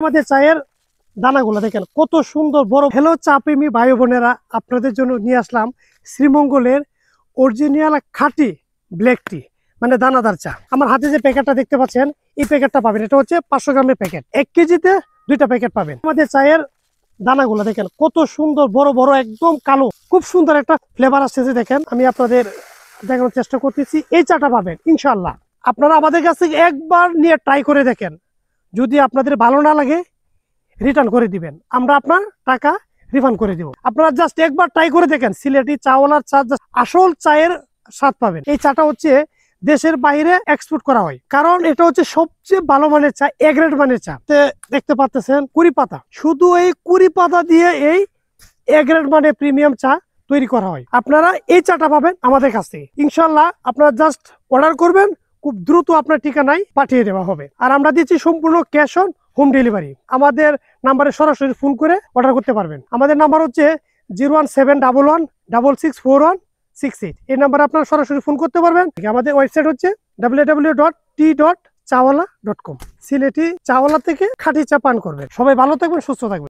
আমাদের চায়ের দানাগুলো দেখেন কত সুন্দর বড়। হ্যালো চা প্রেমী ভাই বোনেরা, আপনাদের জন্য নিয়ে আসলাম শ্রীমঙ্গলের অরিজিনাল খাঁটি ব্ল্যাক টি, মানে দানাদার চা। আমার হাতে যে প্যাকেটটা দেখতে পাচ্ছেন, এই প্যাকেটটা পাবেন, এটা হচ্ছে 500 গ্রামের প্যাকেট। 1 কেজিতে 2টা প্যাকেট পাবেন। আমাদের চায়ের দানাগুলো দেখেন কত সুন্দর বড় বড়, একদম কালো, খুব সুন্দর একটা ফ্লেভার আসতেছে। দেখেন আমি আপনাদের দেখানোর চেষ্টা করতেছি। এই চাটা পাবেন ইনশাল্লাহ। আপনারা আমাদের কাছ থেকে একবার নিয়ে ট্রাই করে দেখেন, যদি আপনাদের ভালো না লাগে রিটার্ন করে দিবেন, আমরা আপনার টাকা রিফান্ড করে দিব। আপনারা জাস্ট একবার ট্রাই করে দেখেন, সিলেটি চাওয়ালার চা আসল চায়ের স্বাদ পাবেন। এই চাটা হচ্ছে দেশের বাইরে এক্সপোর্ট করা হয়, কারণ এটা হচ্ছে সবচেয়ে ভালো মানের চা, এ গ্রেড মানের চা। দেখতে পাচ্ছেন কুড়ি পাতা, শুধু এই কুড়ি পাতা দিয়ে এই এ গ্রেড মানে প্রিমিয়াম চা তৈরি করা হয়। আপনারা এই চাটা পাবেন আমাদের কাছ থেকে ইনশাল্লাহ। আপনারা জাস্ট অর্ডার করবেন, খুব দ্রুত আপনার ঠিকানায় পাঠিয়ে দেওয়া হবে। আর আমরা দিচ্ছি সম্পূর্ণ ক্যাশ অন হোম ডেলিভারি। আমাদের নাম্বারে সরাসরি ফোন করে অর্ডার করতে পারবেন। আমাদের নাম্বার হচ্ছে 01711164168। এই নাম্বারে আপনারা সরাসরি ফোন করতে পারবেন। আমাদের ওয়েবসাইট হচ্ছে www.tea.chawala.com। সিলেটি চাওয়ালা থেকে খাঁটি চা পান করবেন। সবাই ভালো থাকবেন, সুস্থ থাকবেন।